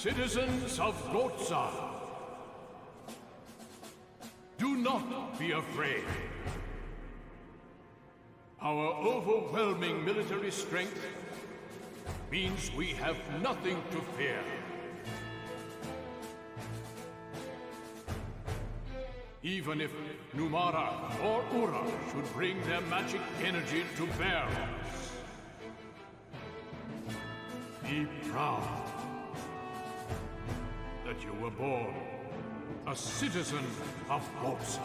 Citizens of Gohtza, do not be afraid. Our overwhelming military strength means we have nothing to fear. Even if Numara or Ura should bring their magic energy to bear on us, be proud that you were born a citizen of Gohtza.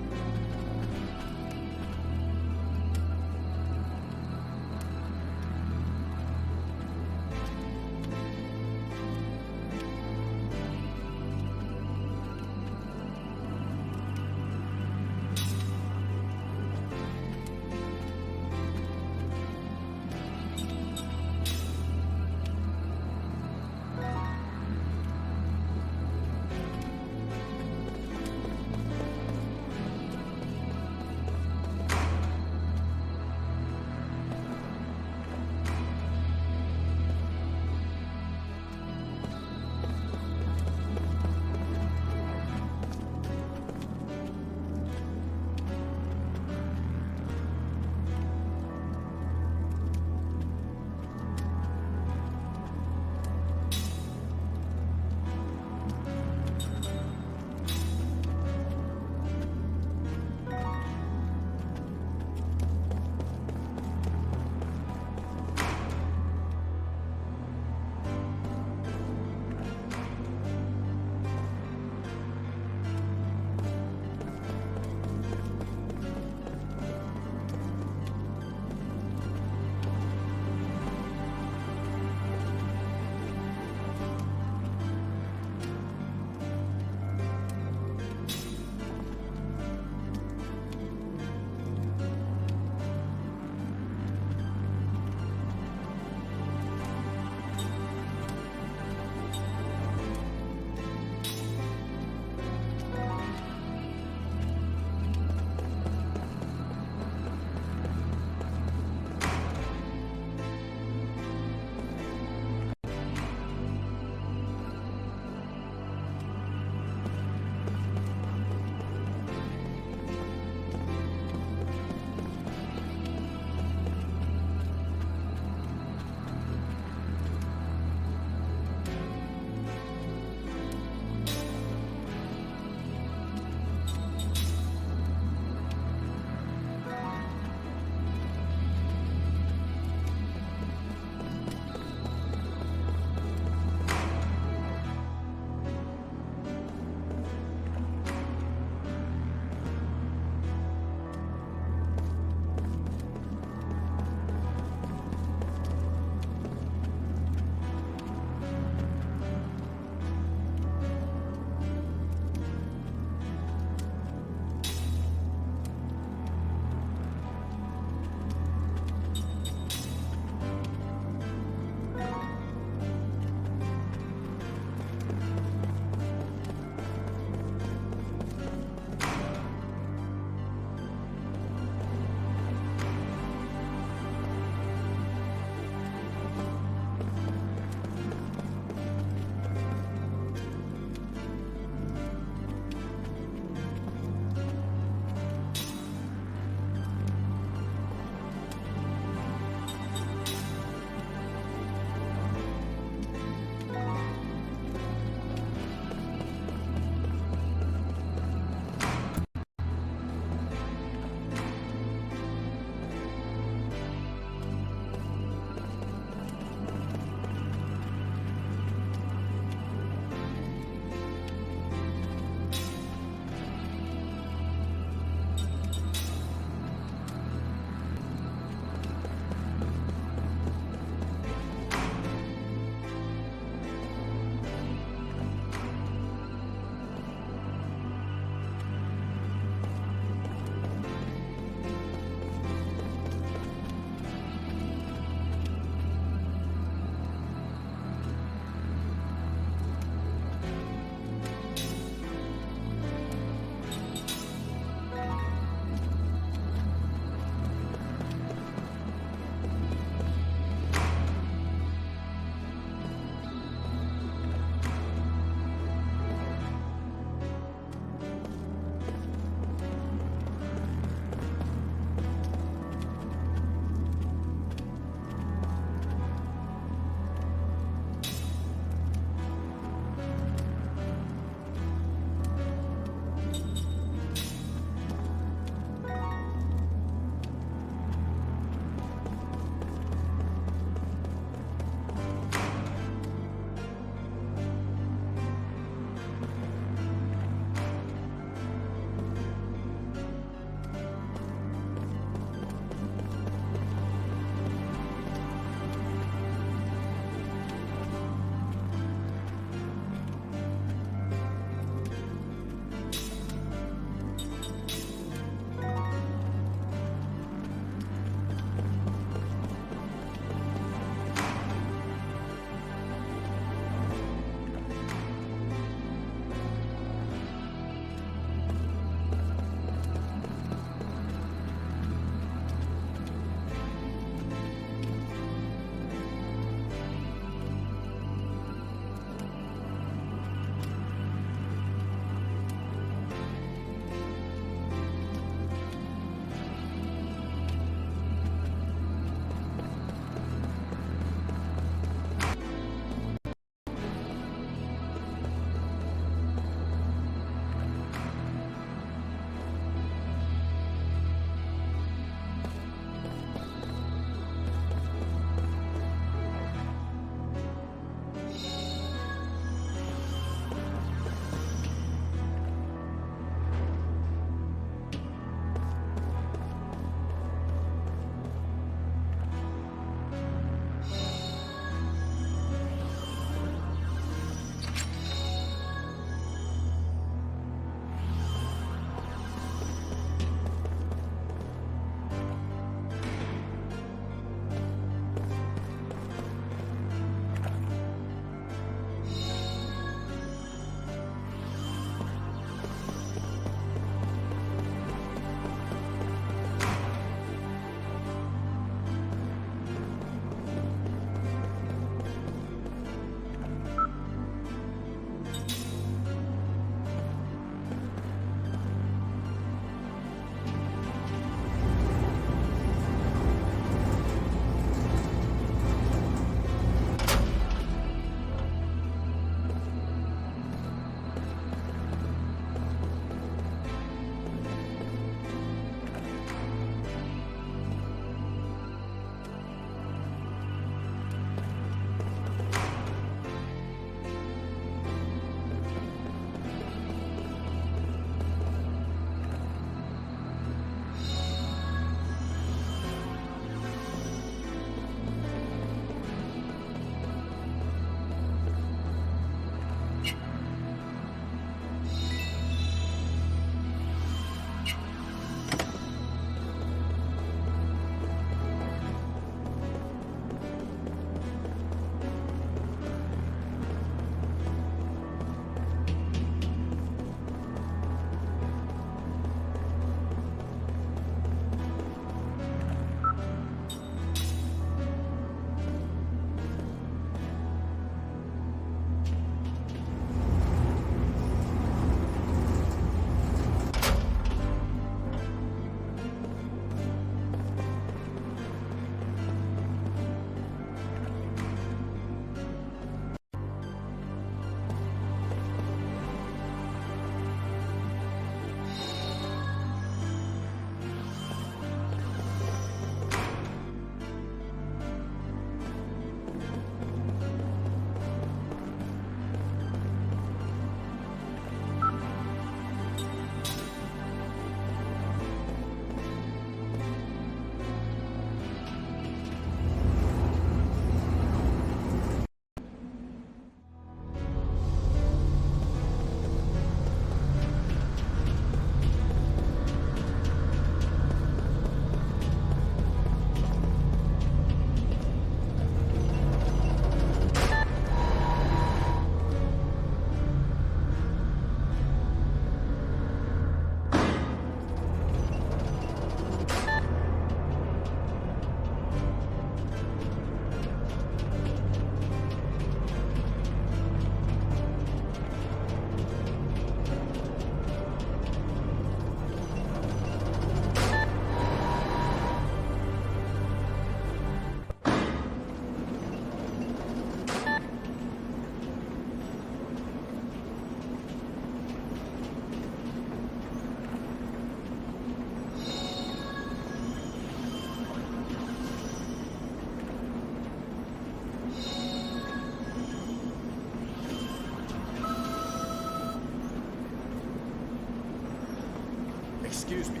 Excuse me.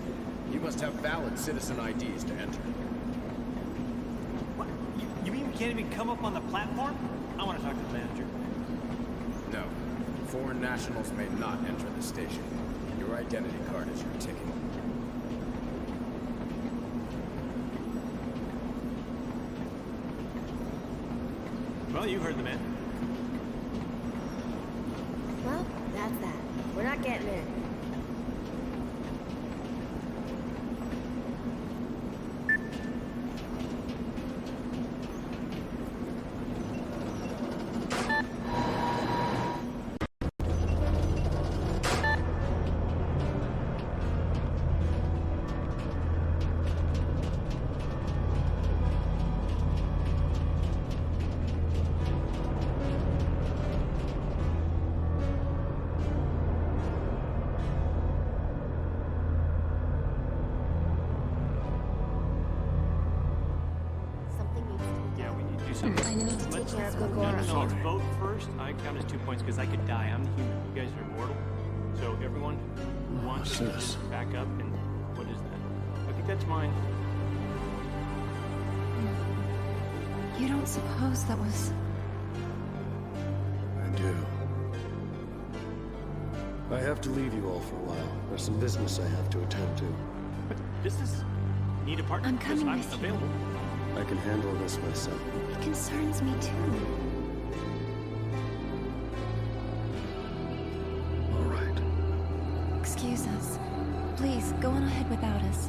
You must have valid citizen IDs to enter. What? You mean we can't even come up on the platform? I want to talk to the manager. No. Foreign nationals may not enter the station. Your identity card is your ticket. Well, you heard the man. Well, that's that. We're not getting in. I need to take care of Gohtza. No, let's vote first. I count as 2 points because I could die. I'm the human. You guys are immortal. So everyone who wants to just back up and what is that? I think that's mine. You don't suppose that was... I do. I have to leave you all for a while. There's some business I have to attend to. But this is... Need a partner? I'm coming I'm with you. available. I can handle this myself. It concerns me too. All right. Excuse us. Please, go on ahead without us.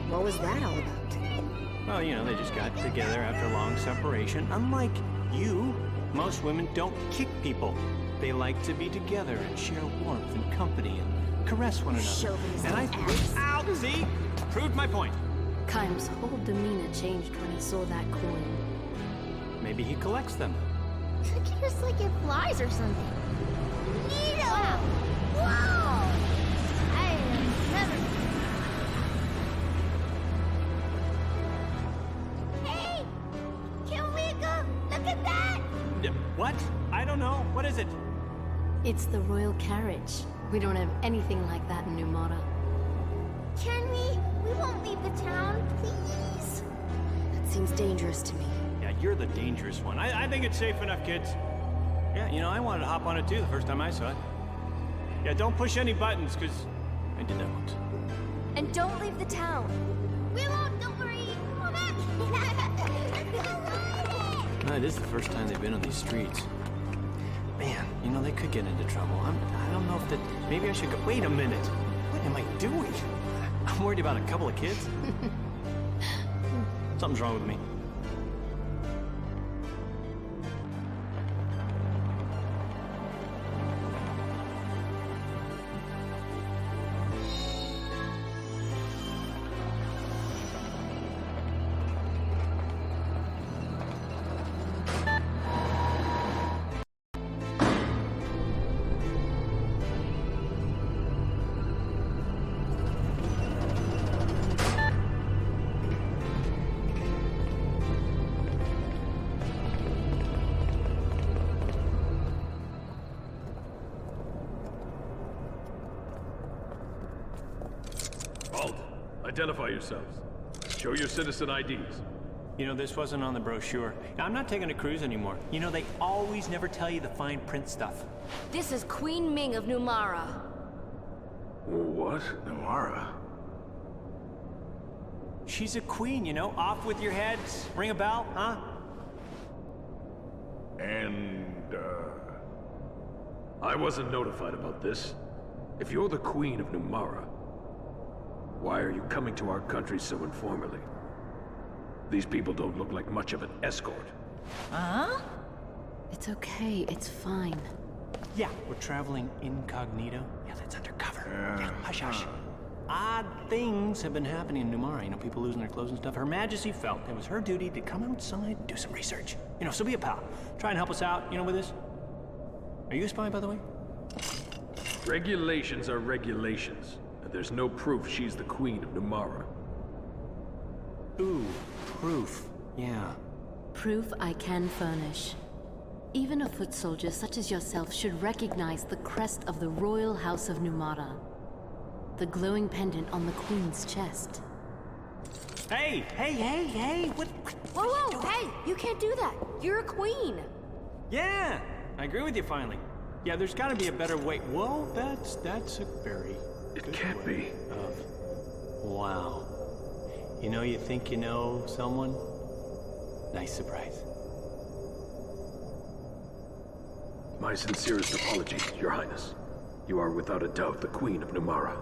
What was that all about? Well, you know, they just got together after a long separation. Unlike you, most women don't kick people. They like to be together and share warmth and company and caress one another. Chauvinist And I... ass. Ow! See? Proved my point. Kym's whole demeanor changed when he saw that coin. Maybe he collects them. Look at us like it flies or something. Neato! Wow! I never... Hey! Can we go? Look at that! What? I don't know. What is it? It's the royal carriage. We don't have anything like that in Numara. Can we? We won't leave the town, please. That seems dangerous to me. Yeah, you're the dangerous one. I think it's safe enough, kids. Yeah, you know, I wanted to hop on it too the first time I saw it. Yeah, don't push any buttons, because I did not. And don't leave the town. We won't, don't worry. Come back. No, it is the first time they've been on these streets. Man, you know, they could get into trouble. I don't know if that... Maybe I should go... Wait a minute. What am I doing? I'm worried about a couple of kids. Something's wrong with me. Identify yourselves. Show your citizen IDs. You know, this wasn't on the brochure. Now, I'm not taking a cruise anymore. You know, they always never tell you the fine print stuff. This is Queen Ming of Numara. What? Numara? She's a queen, you know? Off with your heads. Ring a bell, huh? And, I wasn't notified about this. If you're the Queen of Numara, why are you coming to our country so informally? These people don't look like much of an escort. Huh? It's okay, it's fine. Yeah, we're traveling incognito. Yeah, that's undercover. Yeah, hush, hush. Odd things have been happening in Numara. You know, people losing their clothes and stuff. Her Majesty felt it was her duty to come outside and do some research. You know, so be a pal. Try and help us out, you know, with this. Are you a spy, by the way? Regulations are regulations. And there's no proof she's the Queen of Numara. Ooh, proof. Yeah. Proof I can furnish. Even a foot soldier such as yourself should recognize the crest of the Royal House of Numara. The glowing pendant on the Queen's chest. Hey! What? Whoa, whoa! Hey! You can't do that! You're a queen! Yeah! I agree with you finally. Yeah, there's gotta be a better way. Whoa, that's a very It good can't way be. of... Wow. You know you think you know someone? Nice surprise. My sincerest apologies, Your Highness. You are without a doubt the Queen of Numara.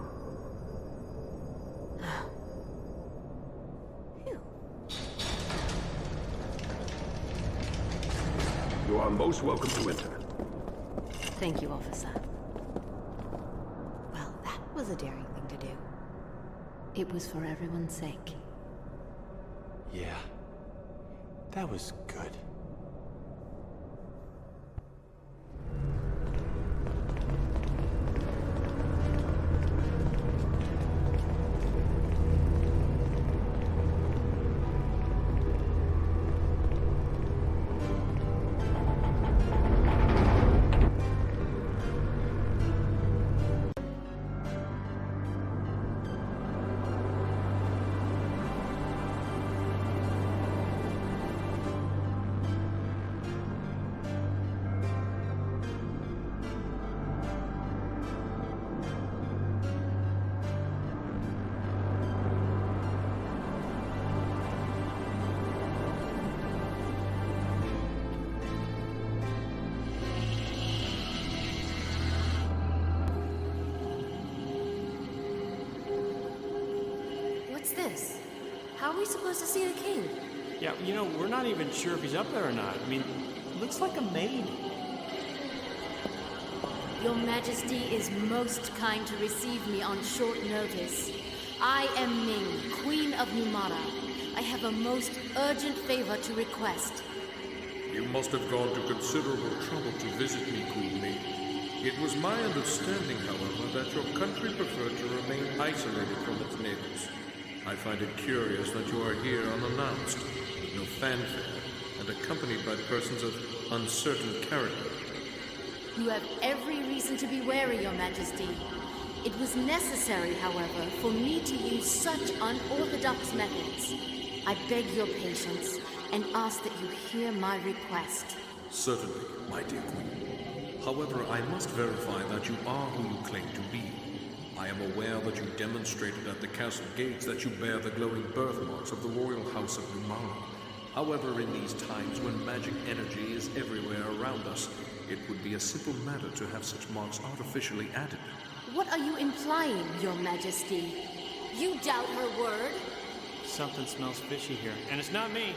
You are most welcome to enter. Thank you, officer. Well, that was a daring thing to do. It was for everyone's sake. Yeah. That was good. What's this? How are we supposed to see the king? Yeah, you know, we're not even sure if he's up there or not. I mean, looks like a maid. Your Majesty is most kind to receive me on short notice. I am Ming, Queen of Numara. I have a most urgent favor to request. You must have gone to considerable trouble to visit me, Queen Ming. It was my understanding, however, that your country preferred to remain isolated from its neighbors. I find it curious that you are here unannounced, with no fanfare, and accompanied by persons of uncertain character. You have every reason to be wary, Your Majesty. It was necessary, however, for me to use such unorthodox methods. I beg your patience and ask that you hear my request. Certainly, my dear Queen. However, I must verify that you are who you claim to be. I am aware that you demonstrated at the castle gates that you bear the glowing birthmarks of the Royal House of Numara. However, in these times when magic energy is everywhere around us, it would be a simple matter to have such marks artificially added. What are you implying, Your Majesty? You doubt her word? Something smells fishy here, and it's not me.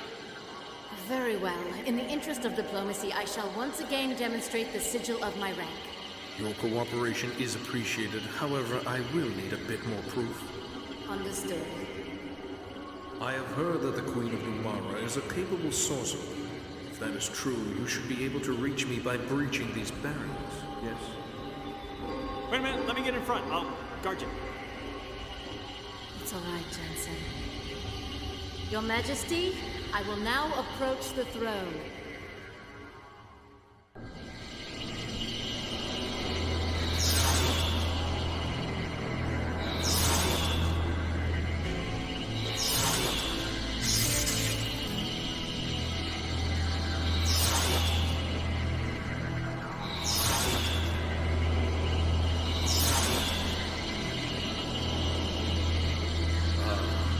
Very well. In the interest of diplomacy, I shall once again demonstrate the sigil of my rank. Your cooperation is appreciated. However, I will need a bit more proof. Understood. I have heard that the Queen of Numara is a capable sorcerer. If that is true, you should be able to reach me by breaching these barriers, yes? Wait a minute, let me get in front. I'll guard you. It's all right, Jensen. Your Majesty, I will now approach the throne.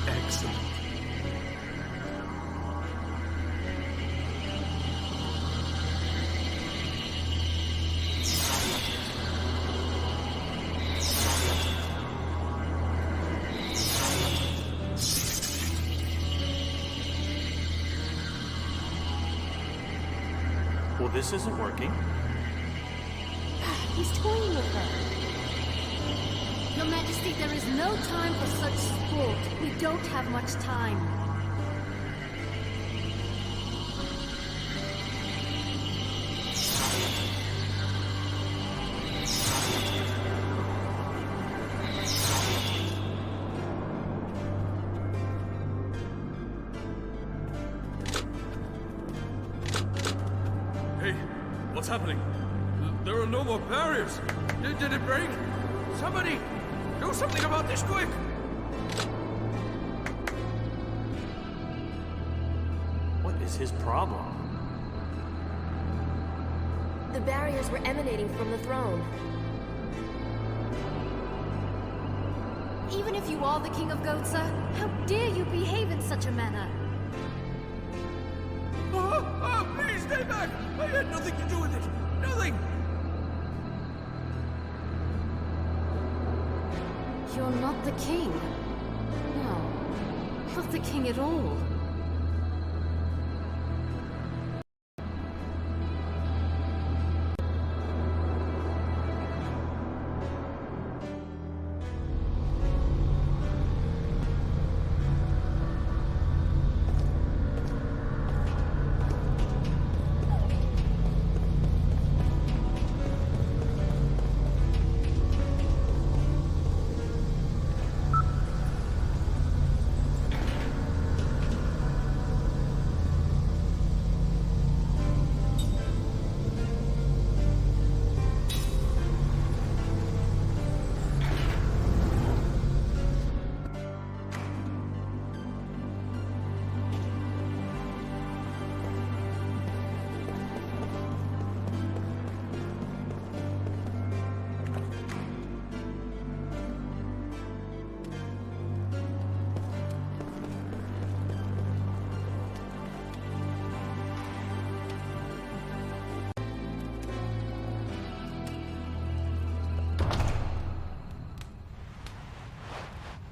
Excellent. Well, this isn't working. He's toying with her. Your Majesty, there is no time for such sport. We don't have much time. Hey, What's happening? There are no more barriers. Did it break? Somebody, do something about this quick! What is his problem? The barriers were emanating from the throne. Even if you are the King of Gohtza, how dare you behave in such a manner? Please stay back! I had nothing to do with it! Nothing! You're not the king. No, not the king at all.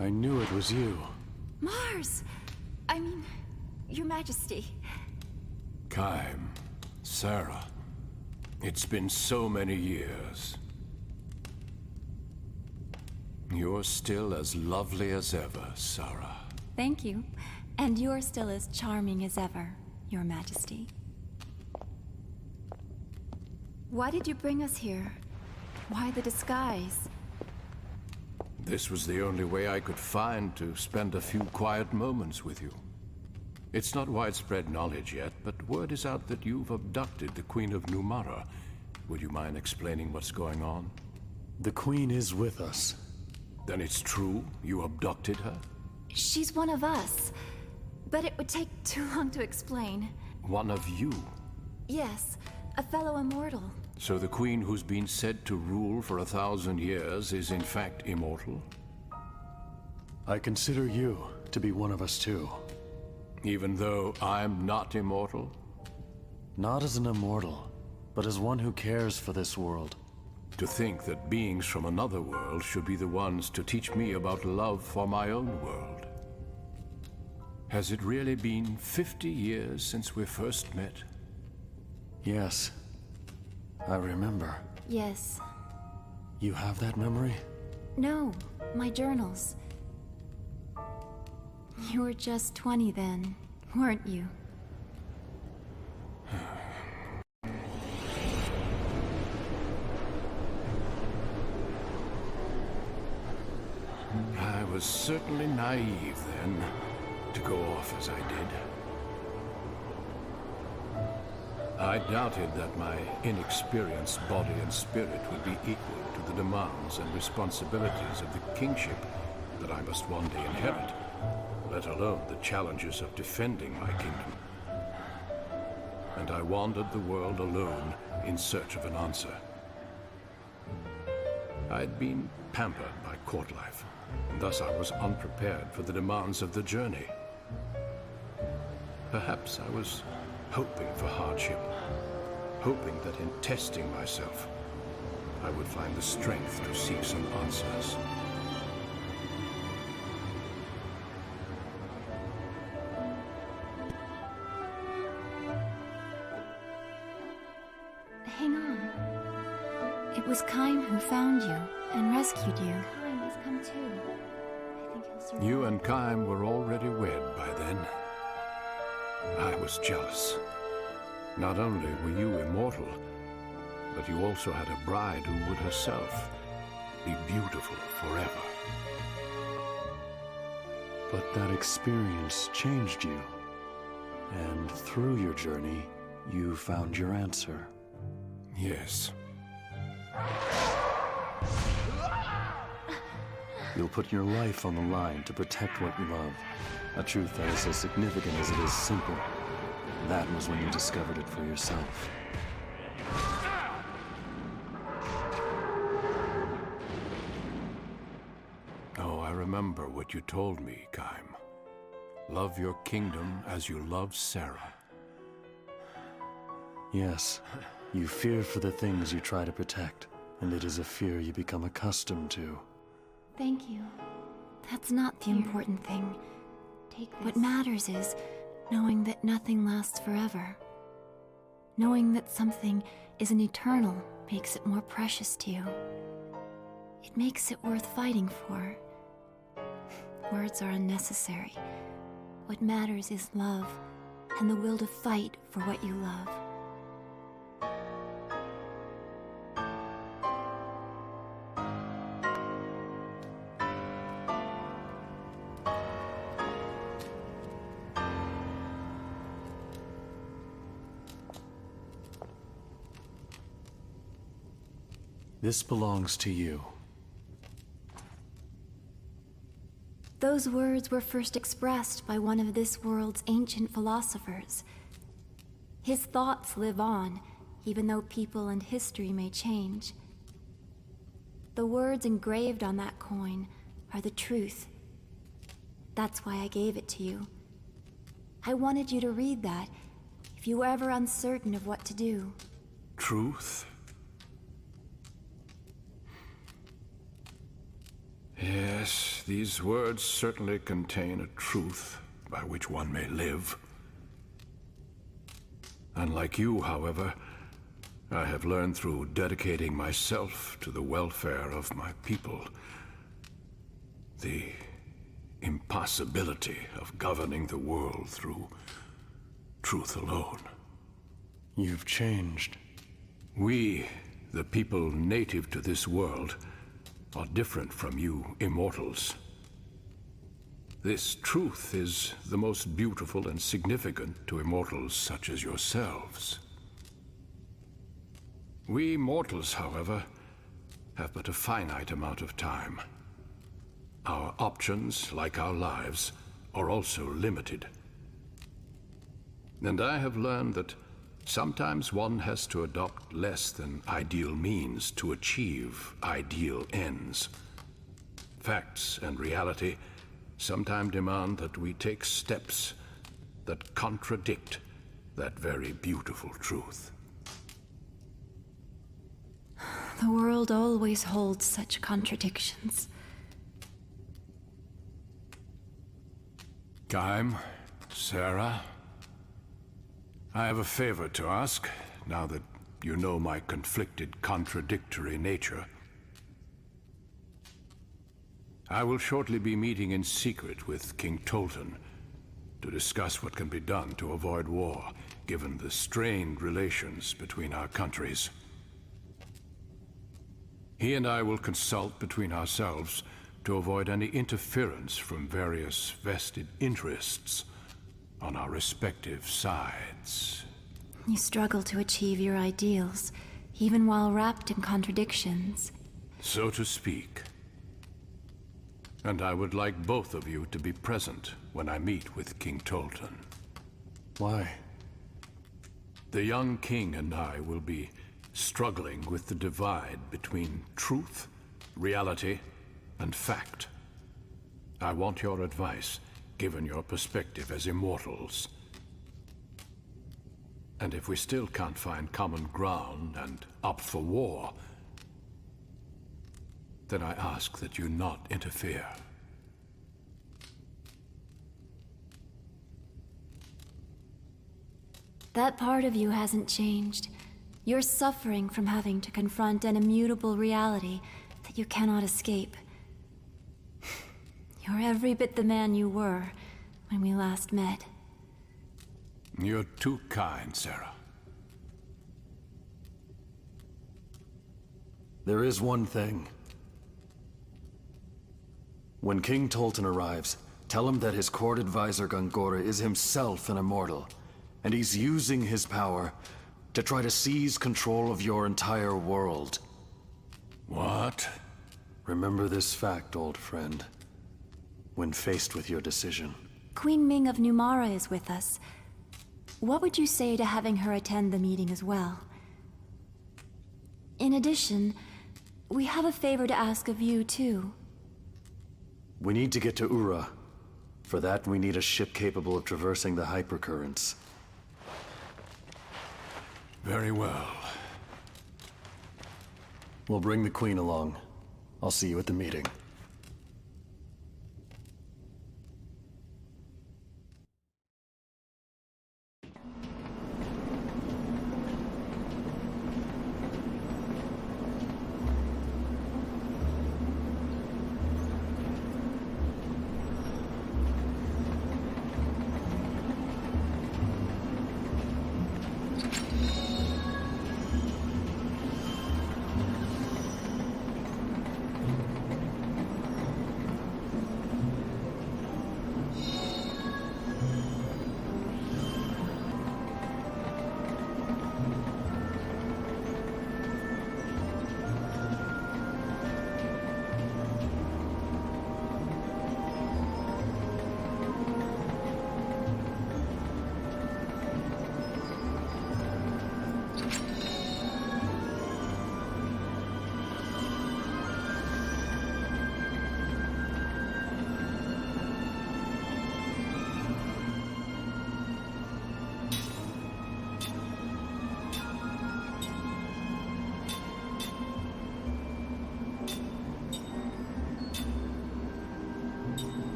I knew it was you. Mars! I mean, Your Majesty. Kaim, Sarah. It's been so many years. You're still as lovely as ever, Sarah. Thank you. And you're still as charming as ever, Your Majesty. Why did you bring us here? Why the disguise? This was the only way I could find to spend a few quiet moments with you. It's not widespread knowledge yet, but word is out that you've abducted the Queen of Numara. Would you mind explaining what's going on? The Queen is with us. Then it's true? You abducted her? She's one of us. But it would take too long to explain. One of you? Yes, a fellow immortal. So the Queen who's been said to rule for 1,000 years is in fact immortal? I consider you to be one of us too. Even though I'm not immortal? Not as an immortal, but as one who cares for this world. To think that beings from another world should be the ones to teach me about love for my own world. Has it really been 50 years since we first met? Yes. I remember. Yes. You have that memory? No, my journals. You were just 20 then, weren't you? I was certainly naive then, to go off as I did. I doubted that my inexperienced body and spirit would be equal to the demands and responsibilities of the kingship that I must one day inherit, let alone the challenges of defending my kingdom. And I wandered the world alone in search of an answer. I'd been pampered by court life, and thus I was unprepared for the demands of the journey. Perhaps I was hoping for hardship, hoping that in testing myself, I would find the strength to seek some answers. Hang on. It was Kaim who found you and rescued you. Kaim has come too. I think he'll survive. You and Kaim were already wed by then. I was jealous. Not only were you immortal, but you also had a bride who would herself be beautiful forever. But that experience changed you. And through your journey, you found your answer. Yes. You'll put your life on the line to protect what you love. A truth that is as significant as it is simple. That was when you discovered it for yourself. Oh, I remember what you told me, Kaim. Love your kingdom as you love Sarah. Yes, you fear for the things you try to protect, and it is a fear you become accustomed to. Thank you. That's not the important thing. What matters is knowing that nothing lasts forever. Knowing that something isn't eternal makes it more precious to you. It makes it worth fighting for. Words are unnecessary. What matters is love, and the will to fight for what you love. This belongs to you. Those words were first expressed by one of this world's ancient philosophers. His thoughts live on, even though people and history may change. The words engraved on that coin are the truth. That's why I gave it to you. I wanted you to read that, if you were ever uncertain of what to do. Truth? Yes, these words certainly contain a truth by which one may live. Unlike you, however, I have learned through dedicating myself to the welfare of my people the impossibility of governing the world through truth alone. You've changed. We, the people native to this world, are different from you immortals. This truth is the most beautiful and significant to immortals such as yourselves. We mortals, however, have but a finite amount of time. Our options, like our lives, are also limited. And I have learned that sometimes one has to adopt less than ideal means to achieve ideal ends. Facts and reality sometimes demand that we take steps that contradict that very beautiful truth. The world always holds such contradictions. Kaim, Sarah, I have a favor to ask, now that you know my conflicted, contradictory nature. I will shortly be meeting in secret with King Tolton to discuss what can be done to avoid war, given the strained relations between our countries. He and I will consult between ourselves to avoid any interference from various vested interests on our respective sides. You struggle to achieve your ideals, even while wrapped in contradictions. So to speak. And I would like both of you to be present when I meet with King Tolton. Why? The young king and I will be struggling with the divide between truth, reality, and fact. I want your advice, given your perspective as immortals. And if we still can't find common ground and opt for war, then I ask that you not interfere. That part of you hasn't changed. You're suffering from having to confront an immutable reality that you cannot escape. You're every bit the man you were when we last met. You're too kind, Sarah. There is one thing. When King Tolton arrives, tell him that his court advisor Gongora is himself an immortal, and he's using his power to try to seize control of your entire world. What? Remember this fact, old friend, when faced with your decision. Queen Ming of Numara is with us. What would you say to having her attend the meeting as well? In addition, we have a favor to ask of you, too. We need to get to Ura. For that, we need a ship capable of traversing the hypercurrents. Very well. We'll bring the Queen along. I'll see you at the meeting.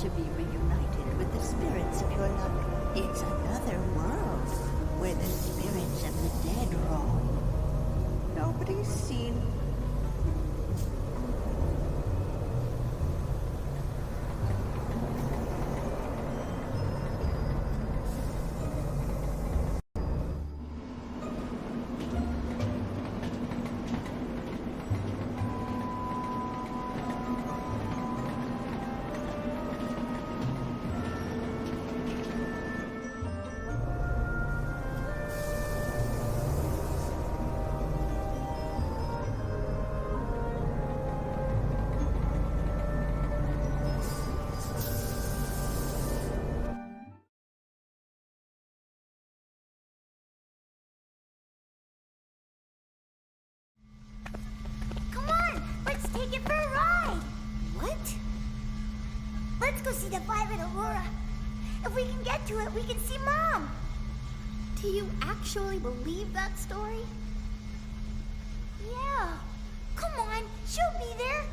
to be reunited with the spirits of your loved one. It's another world where the spirits of the dead roam. Nobody's seen... Take it for a ride! What? Let's go see the Violet Aurora. If we can get to it, we can see Mom. Do you actually believe that story? Yeah. Come on, she'll be there.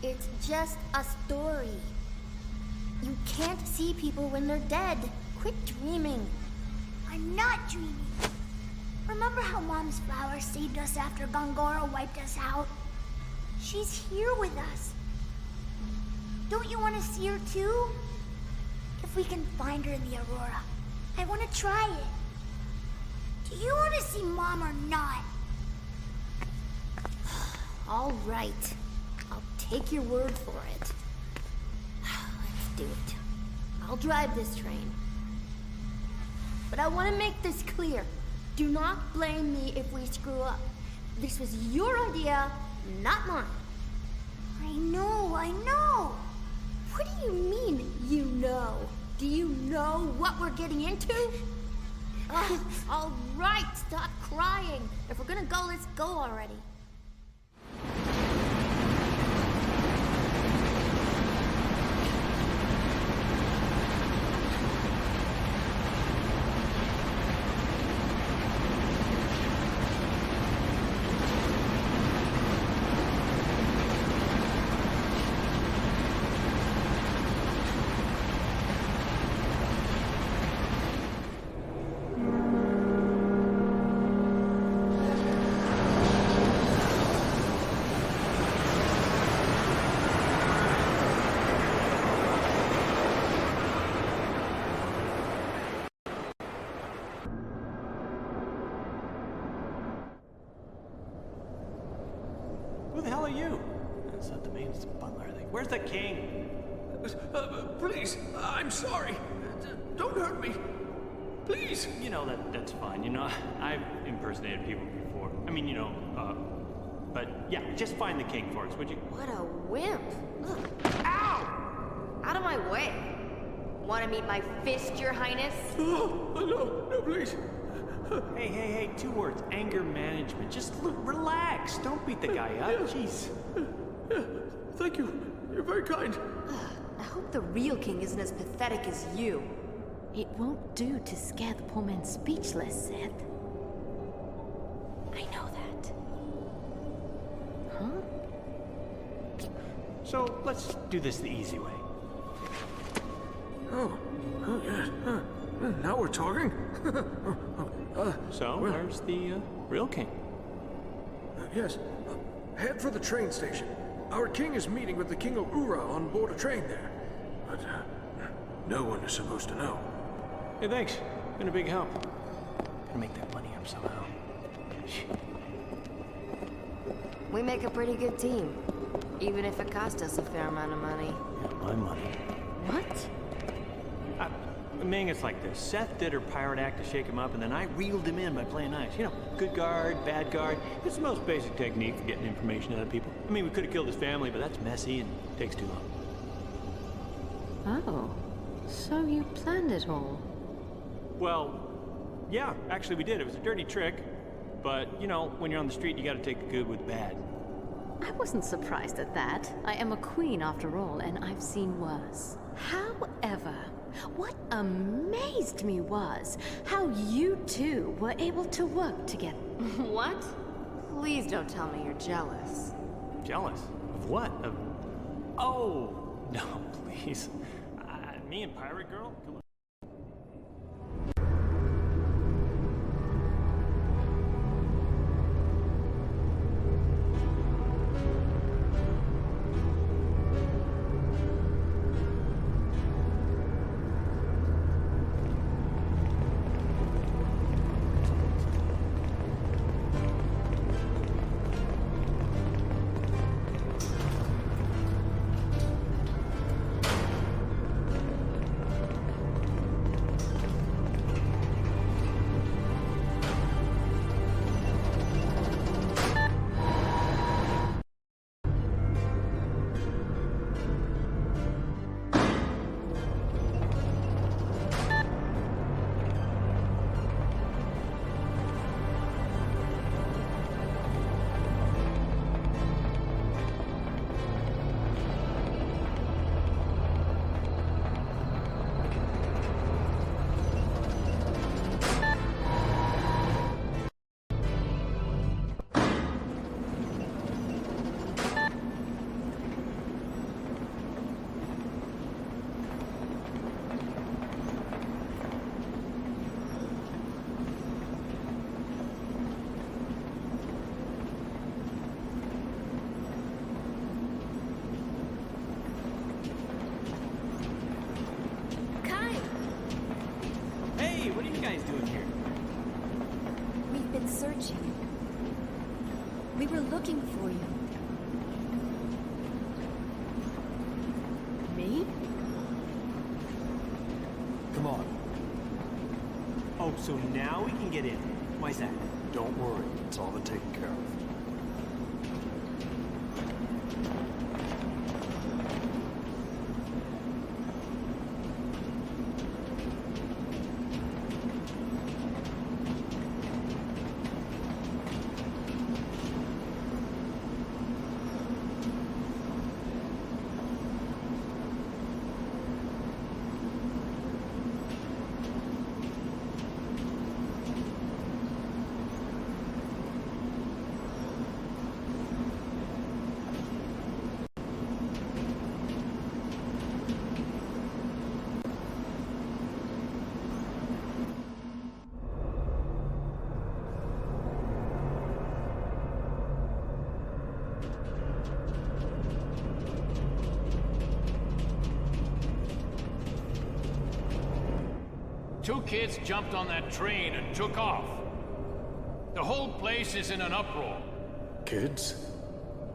It's just a story. You can't see people when they're dead. Quit dreaming. I'm not dreaming. Remember how Mom's flower saved us after Gongora wiped us out? She's here with us. Don't you want to see her too? If we can find her in the Aurora, I want to try it. Do you want to see Mom or not? All right. I'll take your word for it. Let's do it. I'll drive this train. But I want to make this clear. Do not blame me if we screw up. This was your idea, not mine. I know, I know. What do you mean, you know? Do you know what we're getting into? All right, stop crying. If we're gonna go, let's go already. Who the hell are you? That's not the main, it's the butler, I think. Where's the king? Please, I'm sorry. Don't hurt me. Please. You know, that's fine. You know, I've impersonated people before. I mean, you know, but yeah, just find the king for us, would you? What a wimp. Ugh. Ow! Out of my way. Want to meet my fist, your highness? Oh, no, please. Hey, 2 words. Anger management. Just relax. Don't beat the guy up. Jeez. Yeah, thank you. You're very kind. I hope the real king isn't as pathetic as you. It won't do to scare the poor man speechless, Seth. I know that. Huh? So, let's do this the easy way. Oh yes. Now we're talking. So, where's the real king? Yes. Head for the train station. Our king is meeting with the King of Ura on board a train there. But no one is supposed to know. Hey, thanks. Been a big help. Gotta make that money up somehow. We make a pretty good team. Even if it cost us a fair amount of money. Yeah, my money. What? Ming, it's like this. Seth did her pirate act to shake him up, and then I reeled him in by playing nice. You know, good guard, bad guard. It's the most basic technique for getting information out of people. I mean, we could have killed his family, but that's messy and takes too long. Oh, so you planned it all? Well, yeah, actually we did. It was a dirty trick. But, you know, when you're on the street, you gotta take the good with the bad. I wasn't surprised at that. I am a queen after all, and I've seen worse. However, what amazed me was how you two were able to work together. What? Please don't tell me you're jealous. Jealous? Of what? Of... Oh, no, please. Me and Pirate Girl? Come on. guys doing here? We've been searching. We were looking for you. Me? Come on. Oh, so now we can get in. Why's that? Don't worry. It's all been taken care of. Two kids jumped on that train and took off. The whole place is in an uproar. Kids?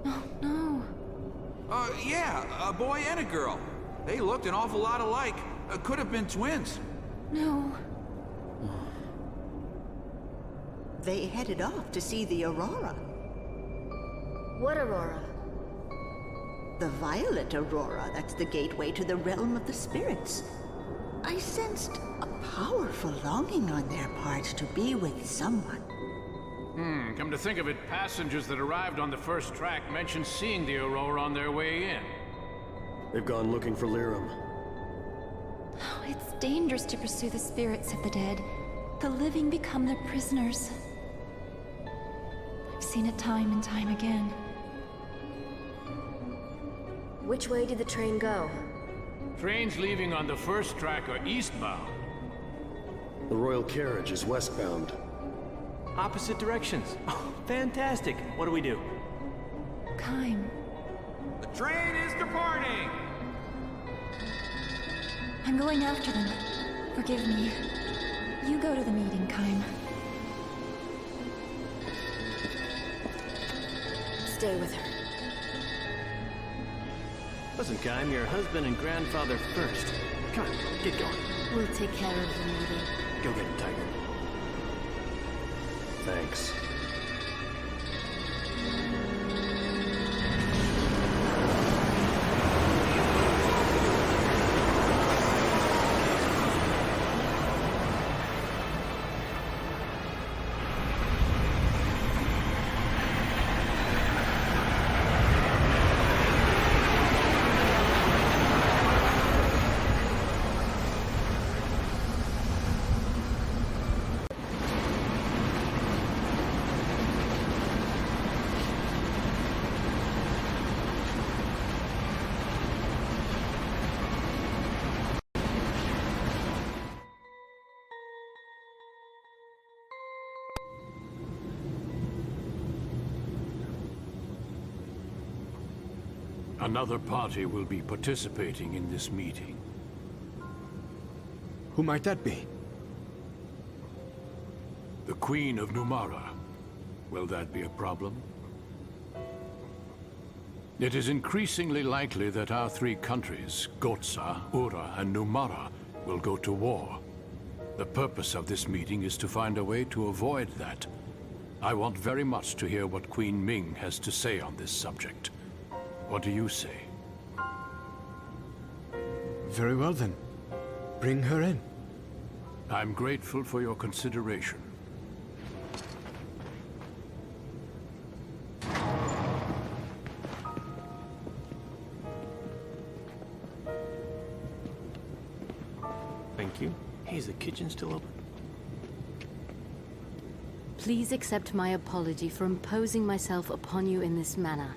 Oh, no. Yeah, a boy and a girl. They looked an awful lot alike. Could have been twins. No. They headed off to see the aurora. What aurora? The violet aurora, that's the gateway to the realm of the spirits. I sensed a powerful longing on their part to be with someone. Come to think of it, passengers that arrived on the first track mentioned seeing the aurora on their way in. They've gone looking for Lirum. Oh, it's dangerous to pursue the spirits of the dead. The living become their prisoners. I've seen it time and time again. Which way did the train go? Trains leaving on the first track are eastbound. The royal carriage is westbound. Opposite directions. Oh, fantastic. What do we do? Kaim. The train is departing! I'm going after them. Forgive me. You go to the meeting, Kaim. Stay with her. Listen, Kaim, your husband and grandfather first. Come on, get going. We'll take care of the meeting. Go get him, Tiger. Thanks. Another party will be participating in this meeting. Who might that be? The Queen of Numara. Will that be a problem? It is increasingly likely that our three countries, Gohtza, Ura, and Numara, will go to war. The purpose of this meeting is to find a way to avoid that. I want very much to hear what Queen Ming has to say on this subject. What do you say? Very well then. Bring her in. I'm grateful for your consideration. Thank you. Hey, is the kitchen still open? Please accept my apology for imposing myself upon you in this manner.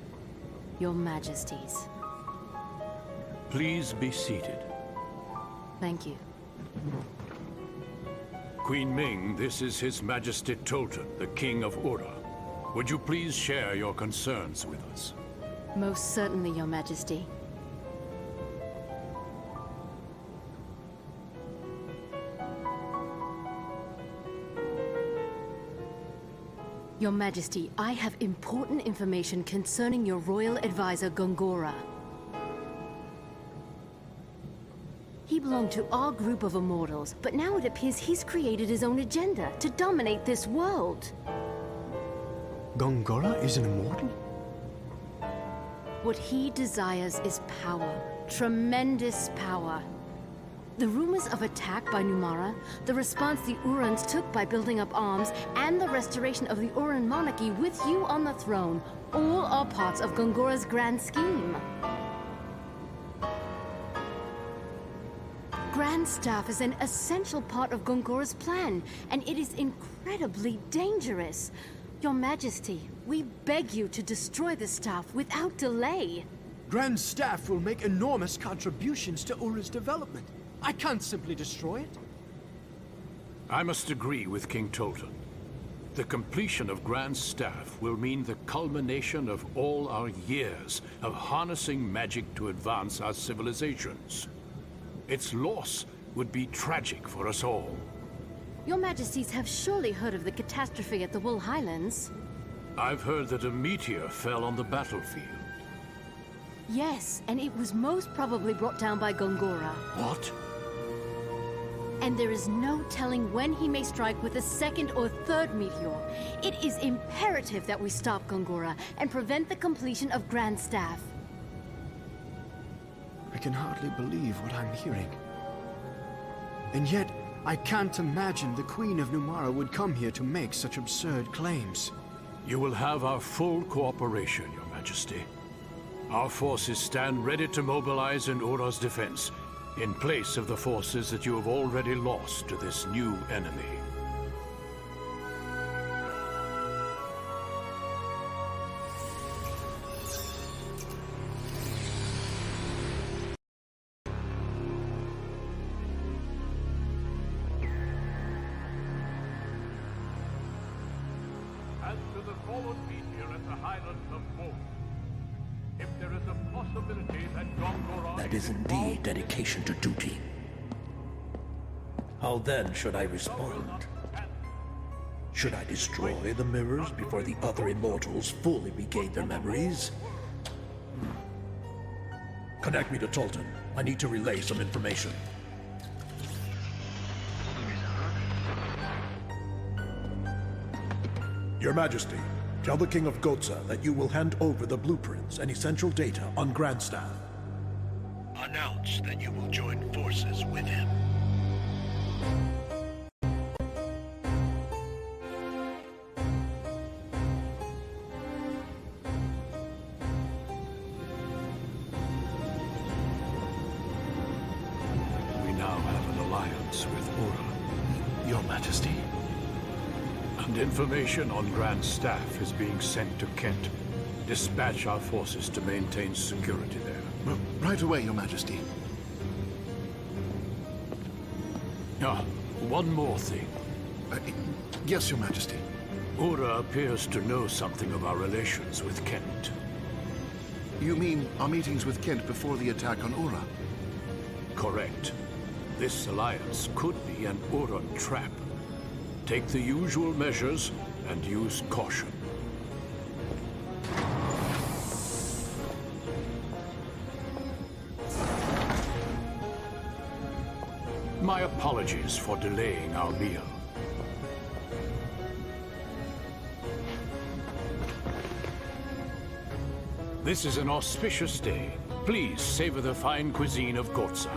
Your Majesties. Please be seated. Thank you. Queen Ming, this is His Majesty Tolton, the King of Ura. Would you please share your concerns with us? Most certainly, Your Majesty. Your Majesty, I have important information concerning your royal advisor, Gongora. He belonged to our group of immortals, but now it appears he's created his own agenda to dominate this world. Gongora is an immortal? What he desires is power. Tremendous power. The rumors of attack by Numara, the response the Urans took by building up arms, and the restoration of the Uran monarchy with you on the throne, all are parts of Gongora's grand scheme. Grand Staff is an essential part of Gongora's plan, and it is incredibly dangerous. Your Majesty, we beg you to destroy the staff without delay. Grand Staff will make enormous contributions to Ura's development. I can't simply destroy it. I must agree with King Tolton. The completion of Grand Staff will mean the culmination of all our years of harnessing magic to advance our civilizations. Its loss would be tragic for us all. Your Majesties have surely heard of the catastrophe at the Wool Highlands. I've heard that a meteor fell on the battlefield. Yes, and it was most probably brought down by Gongora. What? And there is no telling when he may strike with a second or third meteor. It is imperative that we stop Gongora and prevent the completion of Grand Staff. I can hardly believe what I'm hearing. And yet, I can't imagine the Queen of Numara would come here to make such absurd claims. You will have our full cooperation, Your Majesty. Our forces stand ready to mobilize in Ura's defense, in place of the forces that you have already lost to this new enemy. As to the fallen meteor at the Highlands of Wool, if there is a possibility that Gongora... That is indeed dedication to duty. How then should I respond? Should I destroy the mirrors before the other immortals fully regain their memories? Connect me to Tolton. I need to relay some information. Your Majesty, tell the King of Gohtza that you will hand over the blueprints and essential data on Grand Staff. Announce that you will join forces with him. We now have an alliance with Ura. Your Majesty? And information on Grand Staff is being sent to Kent. Dispatch our forces to maintain security there. Right away, Your Majesty. One more thing. Yes, Your Majesty. Ura appears to know something of our relations with Kent. You mean our meetings with Kent before the attack on Ura? Correct. This alliance could be an Uran trap. Take the usual measures and use caution. My apologies for delaying our meal. This is an auspicious day. Please savor the fine cuisine of Gohtza.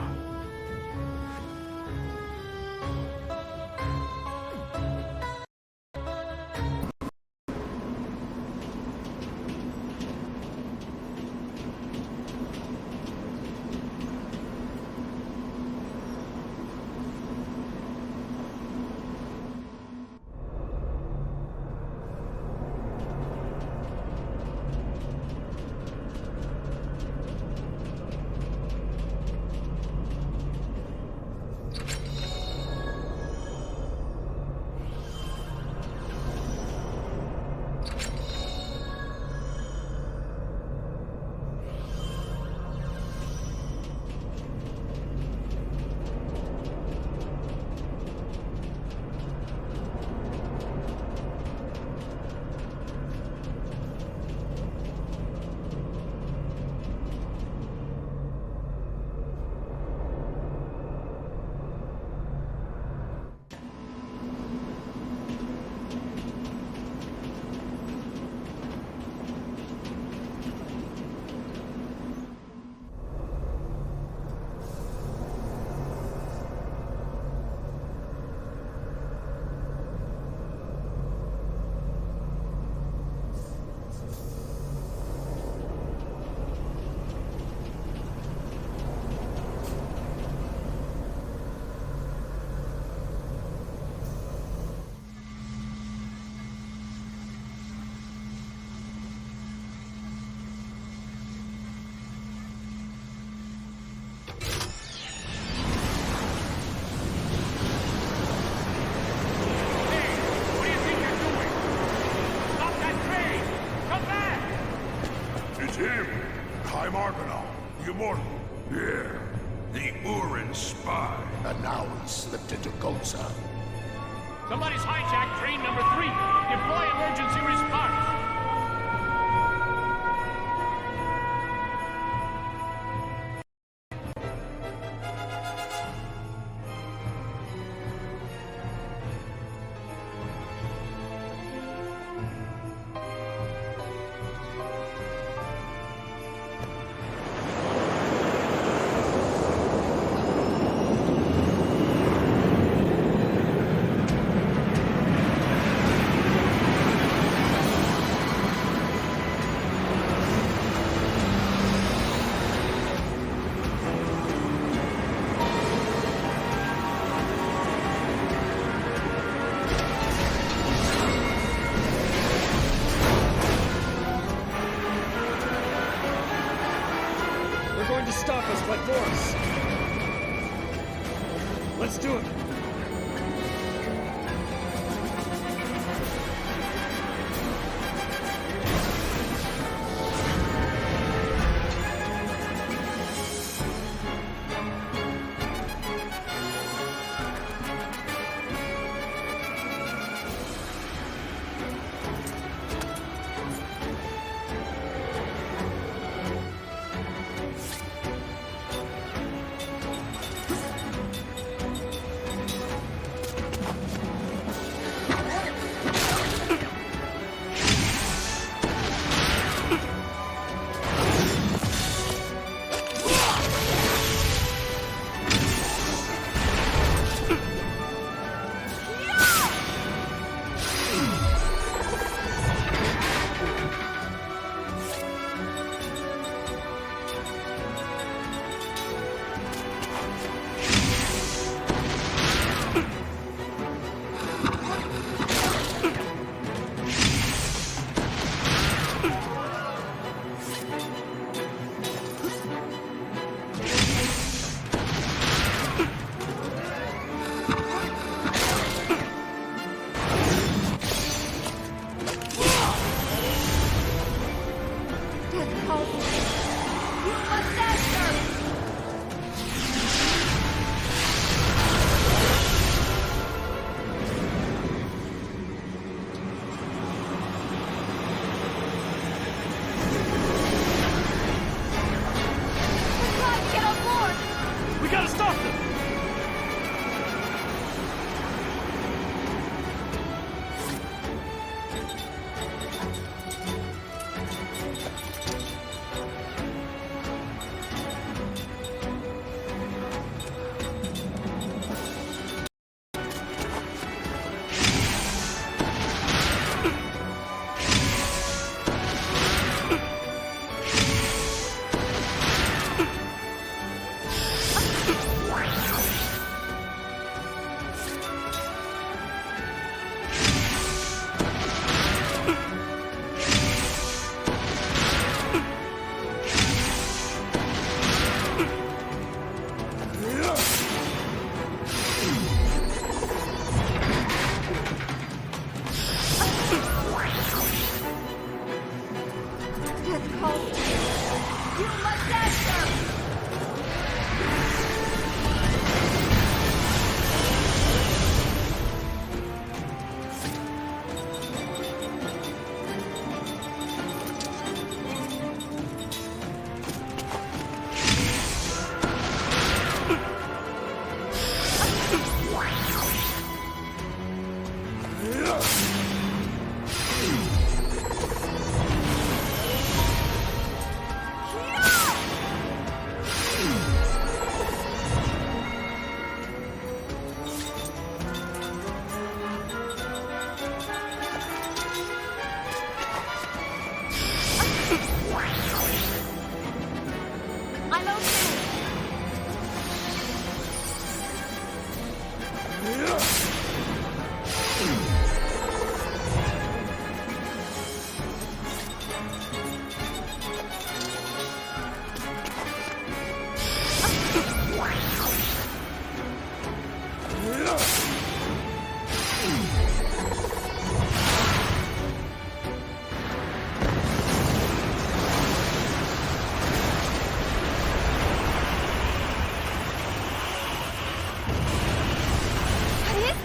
immortal. Yeah, the Urin spy. And now he slipped into Gohtza. Somebody's hijacked train number 3. Deploy emergency response. To stop us by force. Let's do it.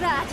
that?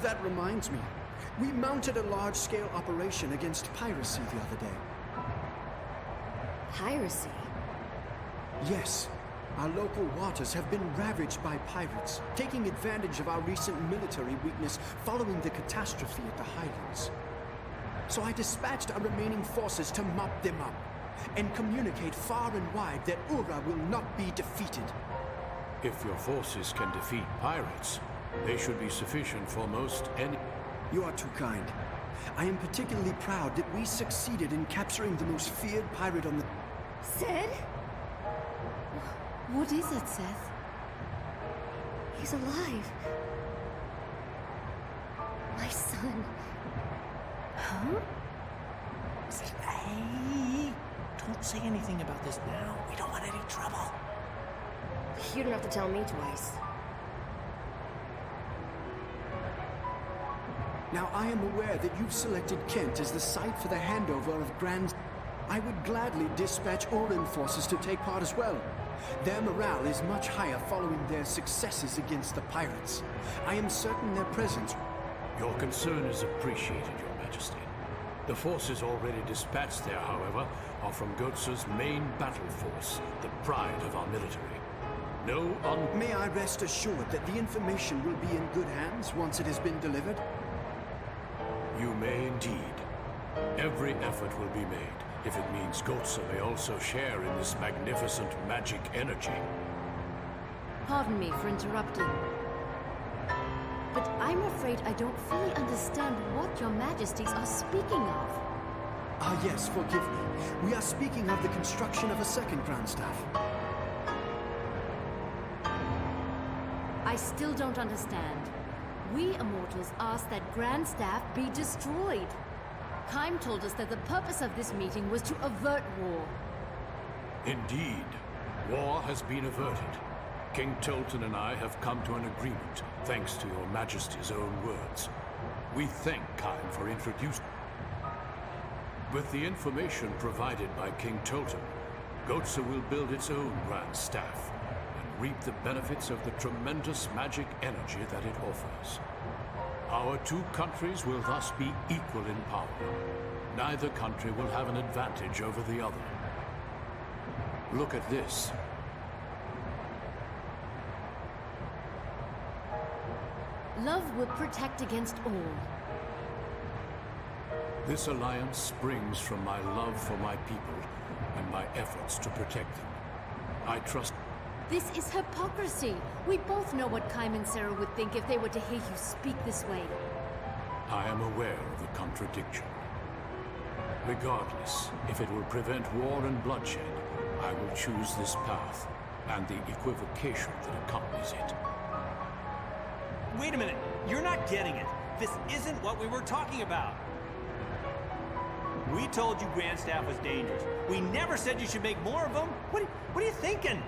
That reminds me. We mounted a large-scale operation against piracy the other day. Piracy? Yes. Our local waters have been ravaged by pirates, taking advantage of our recent military weakness following the catastrophe at the Highlands. So I dispatched our remaining forces to mop them up, and communicate far and wide that Ura will not be defeated. If your forces can defeat pirates, they should be sufficient for most any... You are too kind. I am particularly proud that we succeeded in capturing the most feared pirate on the... Sid? What is it, Seth? He's alive. My son. Huh? Hey, don't say anything about this now. We don't want any trouble. You don't have to tell me twice. Now, I am aware that you've selected Kent as the site for the handover of Grand... I would gladly dispatch Orin forces to take part as well. Their morale is much higher following their successes against the pirates. I am certain their presence... Your concern is appreciated, Your Majesty. The forces already dispatched there, however, are from Gohtza's main battle force, the pride of our military. No un... May I rest assured that the information will be in good hands once it has been delivered? You may indeed. Every effort will be made, if it means Gohtza may also share in this magnificent magic energy. Pardon me for interrupting. But I'm afraid I don't fully understand what your majesties are speaking of. Ah, yes, forgive me. We are speaking of the construction of a second Grand Staff. I still don't understand. We immortals asked that Grand Staff be destroyed. Kaim told us that the purpose of this meeting was to avert war. Indeed. War has been averted. King Tolton and I have come to an agreement, thanks to Your Majesty's own words. We thank Kaim for introducing... With the information provided by King Tolton, Gohtza will build its own Grand Staff, and reap the benefits of the tremendous magic energy that it offers. Our two countries will thus be equal in power. Neither country will have an advantage over the other. Look at this. Love will protect against all. This alliance springs from my love for my people and my efforts to protect them. I trust... This is hypocrisy. We both know what Kaim and Sarah would think if they were to hear you speak this way. I am aware of the contradiction. Regardless, if it will prevent war and bloodshed, I will choose this path and the equivocation that accompanies it. Wait a minute. You're not getting it. This isn't what we were talking about. We told you Grandstaff was dangerous. We never said you should make more of them. What are you thinking?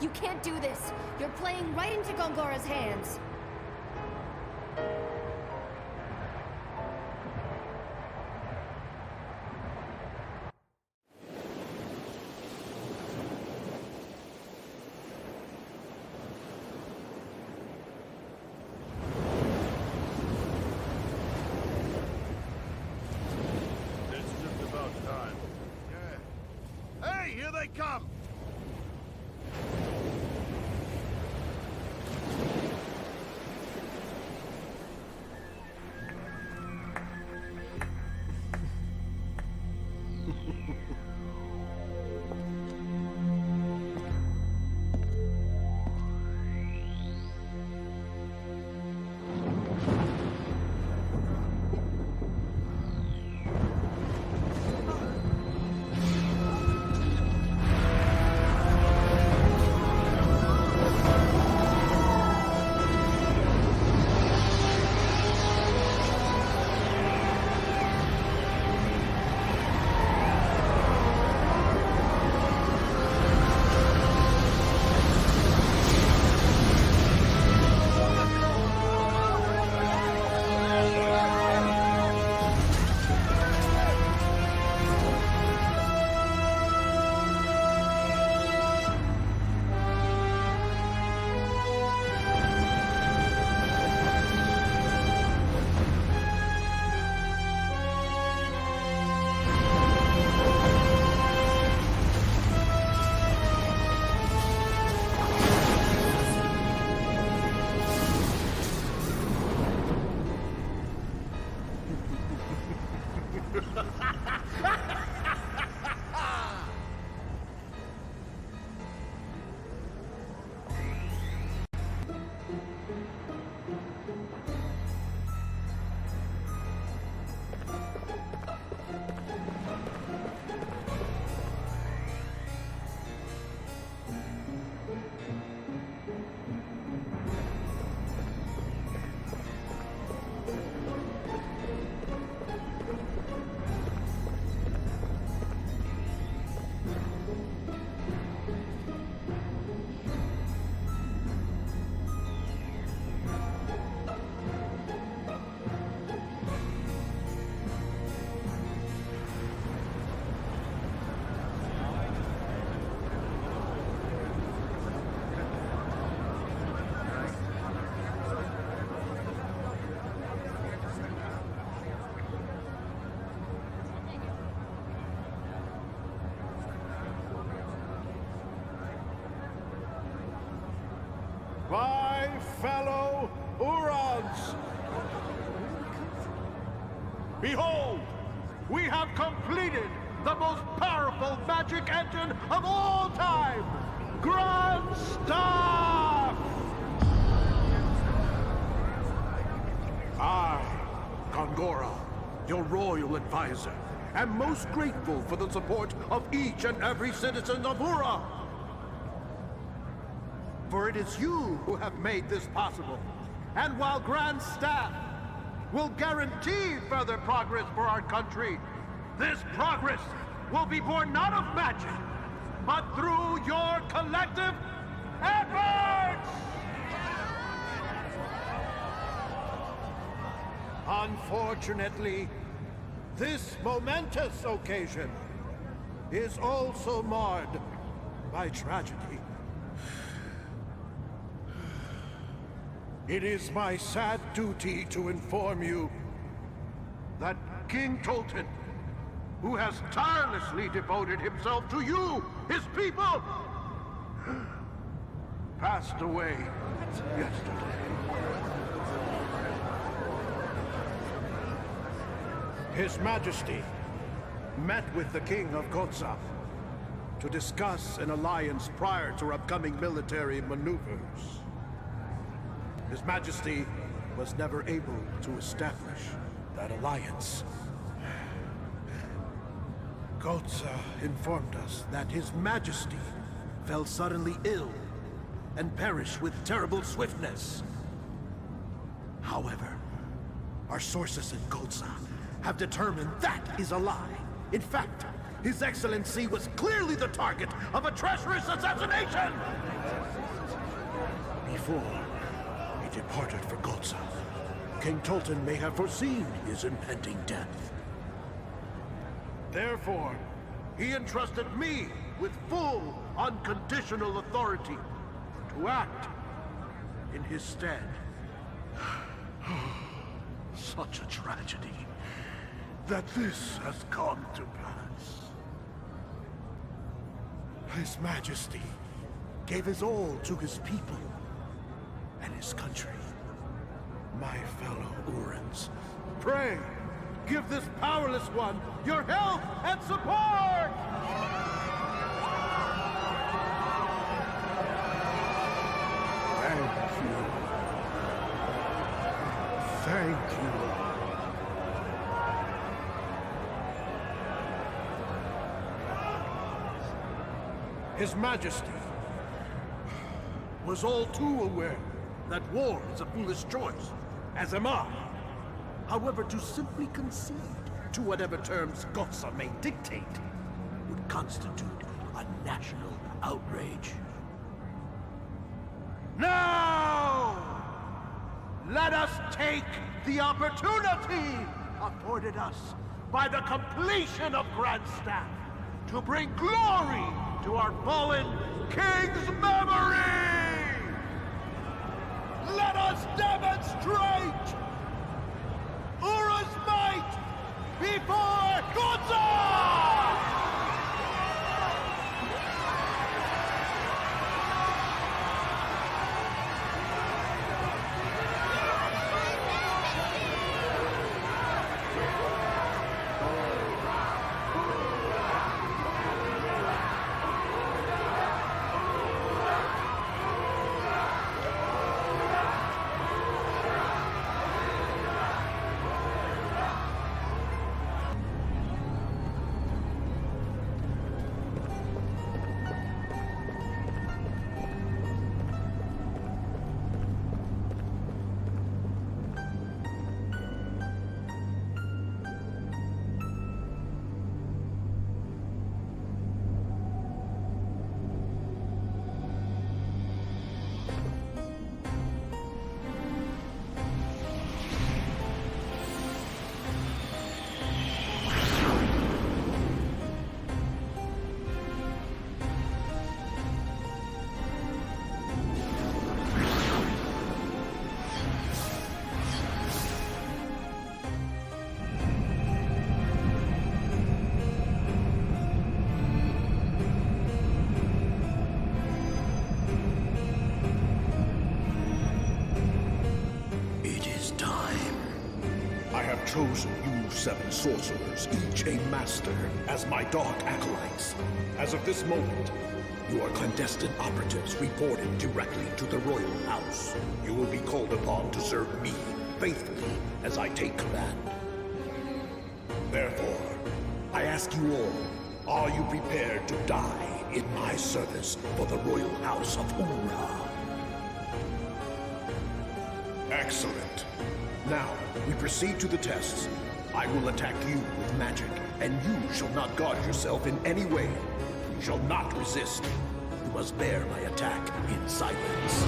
You can't do this. You're playing right into Gongora's hands. Here they come! My fellow Urons! Behold, we have completed the most powerful magic engine of all time! Grand Staff! I, Gongora, your royal advisor, am most grateful for the support of each and every citizen of Ura. For it is you who have made this possible. And while Grand Staff will guarantee further progress for our country, this progress will be born not of magic, but through your collective efforts! Unfortunately, this momentous occasion is also marred by tragedy. It is my sad duty to inform you that King Tolton, who has tirelessly devoted himself to you, his people, passed away yesterday. His Majesty met with the King of Gohtza to discuss an alliance prior to upcoming military maneuvers. His Majesty was never able to establish that alliance. Gohtza informed us that His Majesty fell suddenly ill and perished with terrible swiftness. However, our sources in Gohtza have determined that is a lie. In fact, His Excellency was clearly the target of a treacherous assassination! Before he departed for Gohtza, King Tolton may have foreseen his impending death. Therefore, he entrusted me with full, unconditional authority to act in his stead. Such a tragedy that this has come to pass. His Majesty gave his all to his people and his country. My fellow Urans, pray, give this powerless one your help and support! Thank you. Thank you. His Majesty was all too aware that war is a foolish choice, as am I. However, to simply concede to whatever terms Gohtza may dictate would constitute a national outrage. Now, let us take the opportunity afforded us by the completion of Grandstaff to bring glory to our fallen king's memory! Let us demonstrate Ura's might before Gohtza! Chosen you 7 sorcerers, each a master, as my dark acolytes. As of this moment, you are clandestine operatives reported directly to the royal house. You will be called upon to serve me faithfully as I take command. Therefore, I ask you all, are you prepared to die in my service for the royal house of Ura? Excellent. Now, we proceed to the tests. I will attack you with magic, and you shall not guard yourself in any way. You shall not resist. You must bear my attack in silence.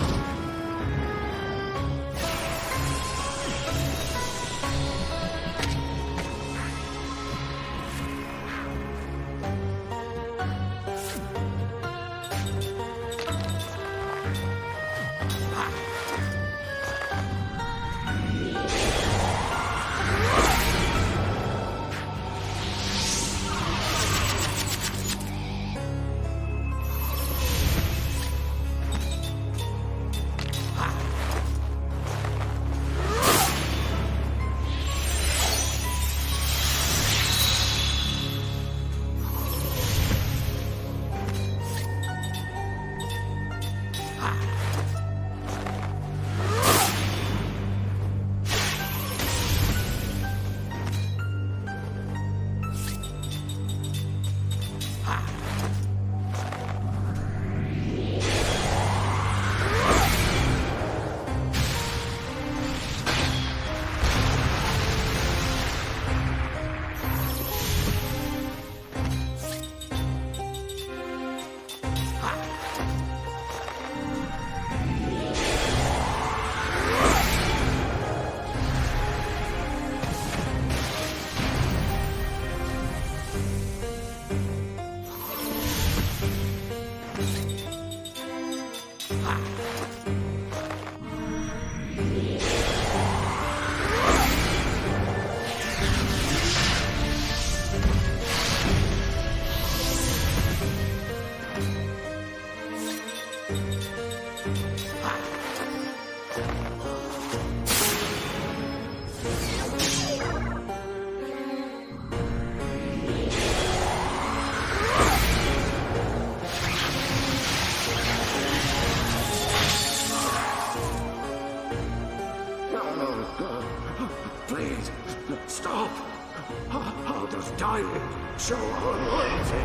so unworthy.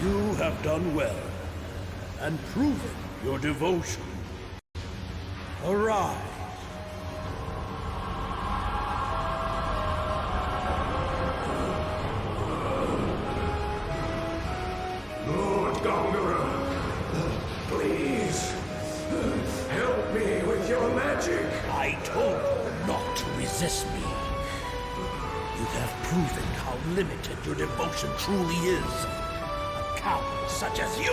You have done well, and proven your devotion. Arise. Lord Gongora, please, help me with your magic. I told you not to resist me. You have proven how limited your devotion truly is. A coward such as you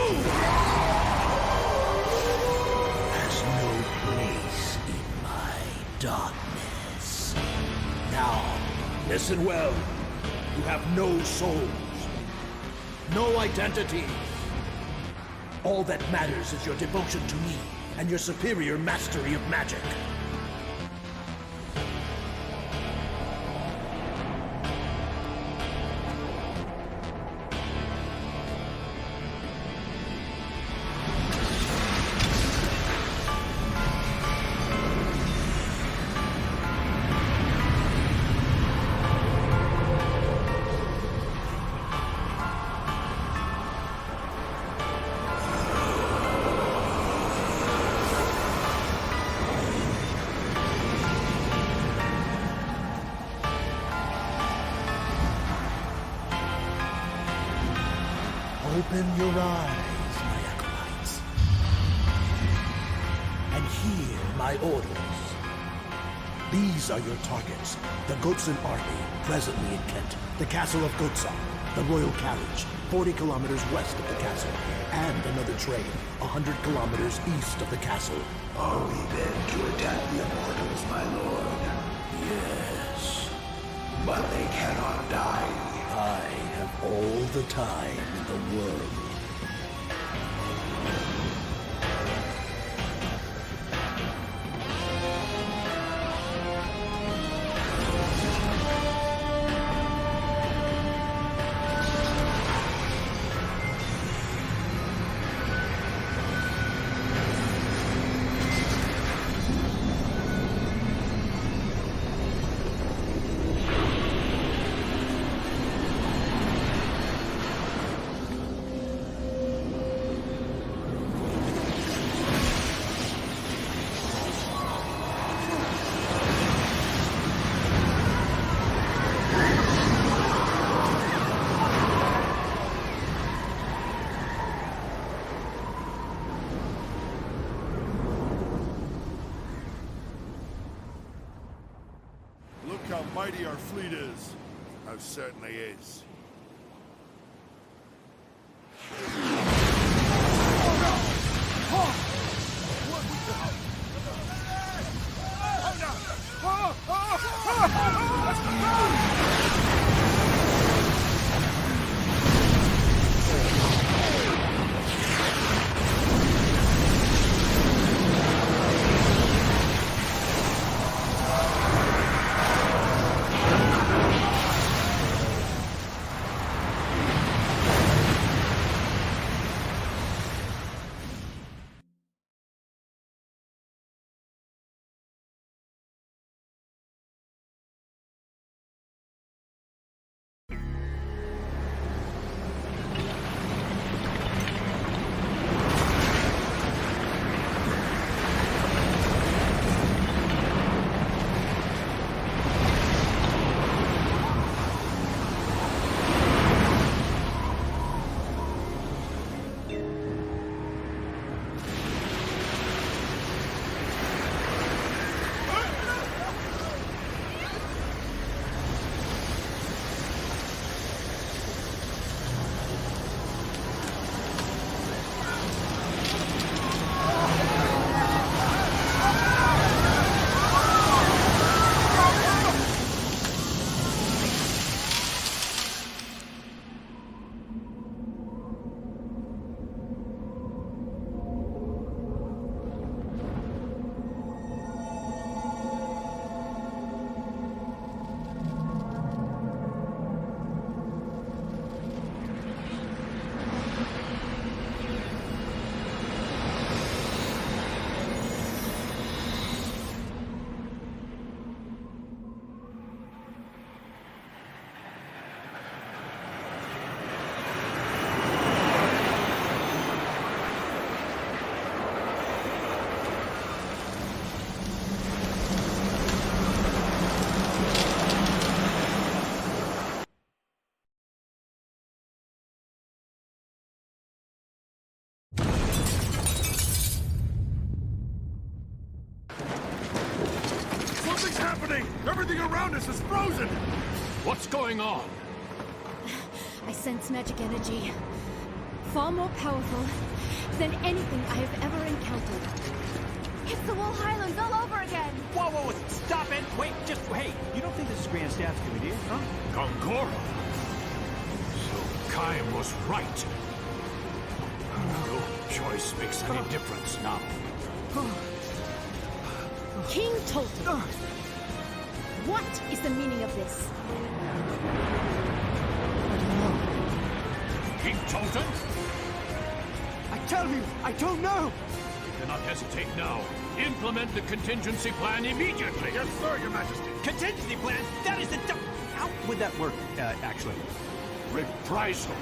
has no place in my darkness. Now, listen well. You have no souls, no identity. All that matters is your devotion to me and your superior mastery of magic. Open your eyes, my acolytes, and hear my orders. These are your targets. The Gohtza army, presently in Kent, the castle of Gohtza, the royal carriage, 40 kilometers west of the castle, and another train, 100 kilometers east of the castle. Are we then to attack the immortals, my lord? Yes. But they cannot die. I have all the time in the world. Look how mighty our fleet is. Most certainly is. happening? Everything around us is frozen! What's going on? I sense magic energy. Far more powerful than anything I have ever encountered. It's the Wool Highlands all over again! Whoa, whoa, whoa, stop it! Wait, just wait. You don't think this is Grand Staff's good idea, huh? Gongora! So Kaim was right. No choice makes any difference now. King Tolton! What is the meaning of this? King Tolton? I tell you, I don't know! Do not hesitate now. Implement the contingency plan immediately. Yes, sir, Your Majesty. Contingency plan? That is the how would that work, actually? Reprisal.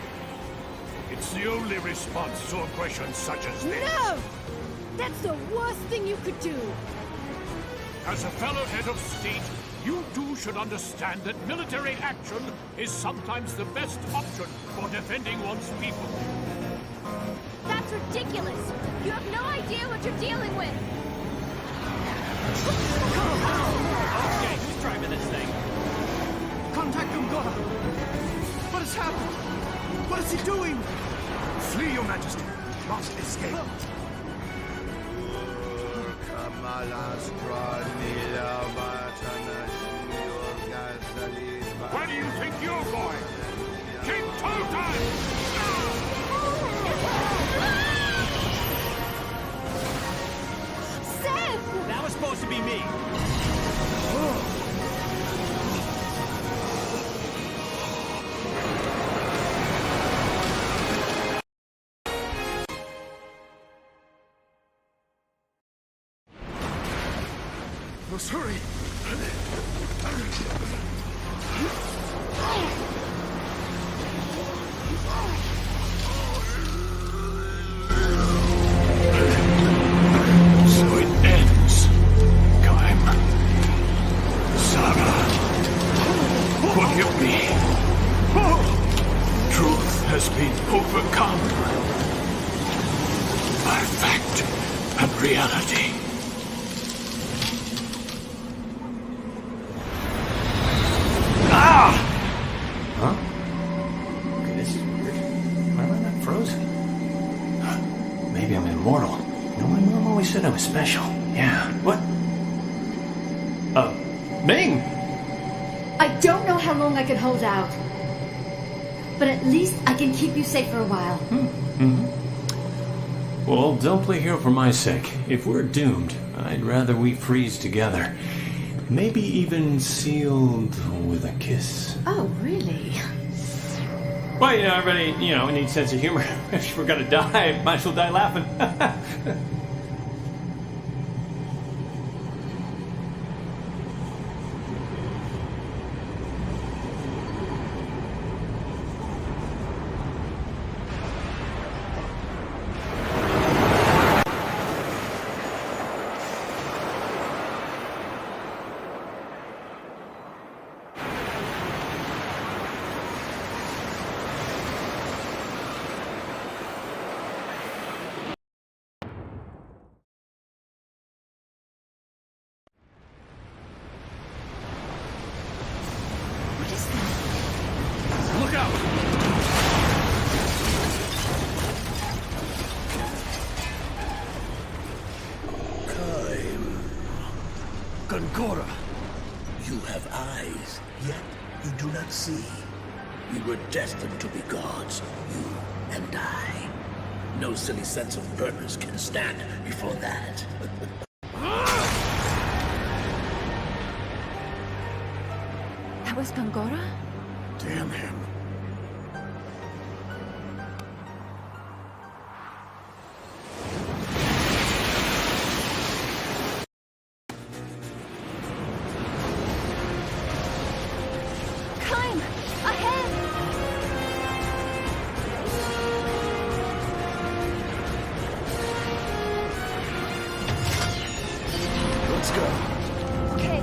It's the only response to aggression such as this. No! That's the worst thing you could do! As a fellow head of state, you too should understand that military action is sometimes the best option for defending one's people. That's ridiculous! You have no idea what you're dealing with! Okay, who's driving this thing? Contact Gongora! What has happened? What is he doing? Flee, Your Majesty. Must escape. Where do you think you're going? King Tolton! Sam! That was supposed to be me. Let's hurry. So it ends. Kaim. Sarah. Forgive me. Truth has been overcome by fact and reality. Huh? Okay, this is weird. Why am I not frozen? Maybe I'm immortal. No, my mom always said I was special. Yeah. What? Ming! I don't know how long I can hold out. But at least I can keep you safe for a while. Well, don't play hero for my sake. If we're doomed, I'd rather we freeze together. Maybe even sealed with a kiss. Oh, really? Well, everybody, needs sense of humor. If we're gonna die, might as well die laughing. Look out! Kaim. Gongora! You have eyes, yet you do not see. We were destined to be gods, you and I. No silly sense of purpose can stand before that. That was Gongora? Damn him. Kaim! Ahead! Let's go. Okay.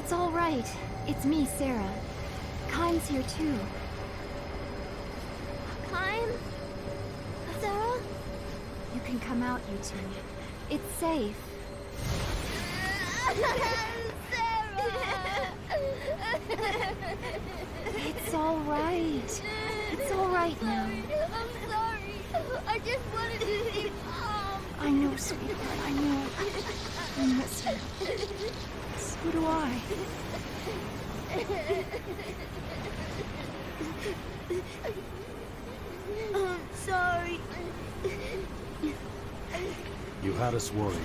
It's all right. It's me, Sarah. Kine's here too. Kine? Sarah? You can come out, you two. It's safe. It's all right. It's all right now. I'm sorry. I just wanted to see Mom. I know, sweetheart. I know. I miss you. So do I. I'm sorry. You had us worried.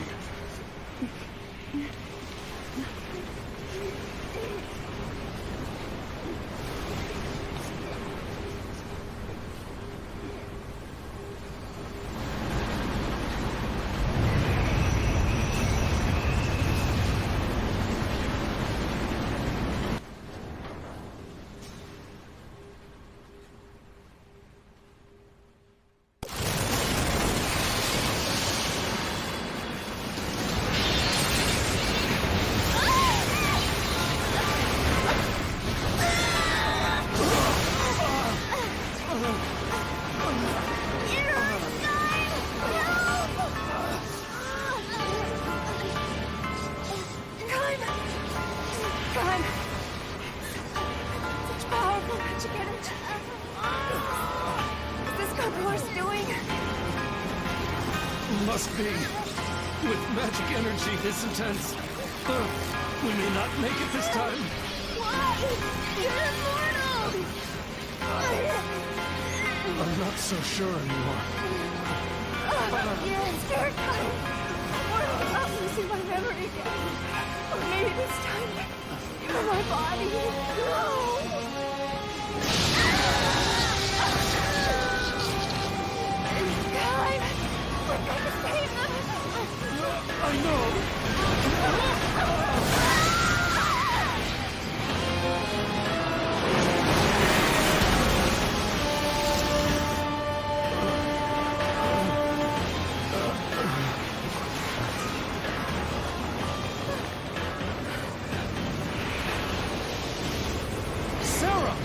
Must be. With magic energy this intense, we may not make it this time. Why? You're immortal! I'm not so sure anymore. Yes, you're kind. I'm not losing my memory again. Or maybe this time, you're my body. No! I know! Sarah!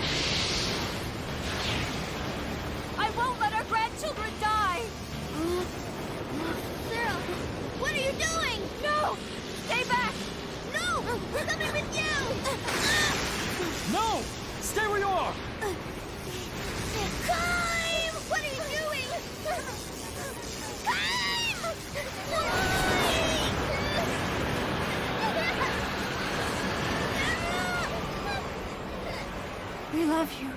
I won't let our grandchildren die! Sarah, what are you doing? No! Stay back! No! We're coming with you! No! Stay where you are! Climb! What are you doing? Climb! We love you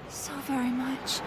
so very much.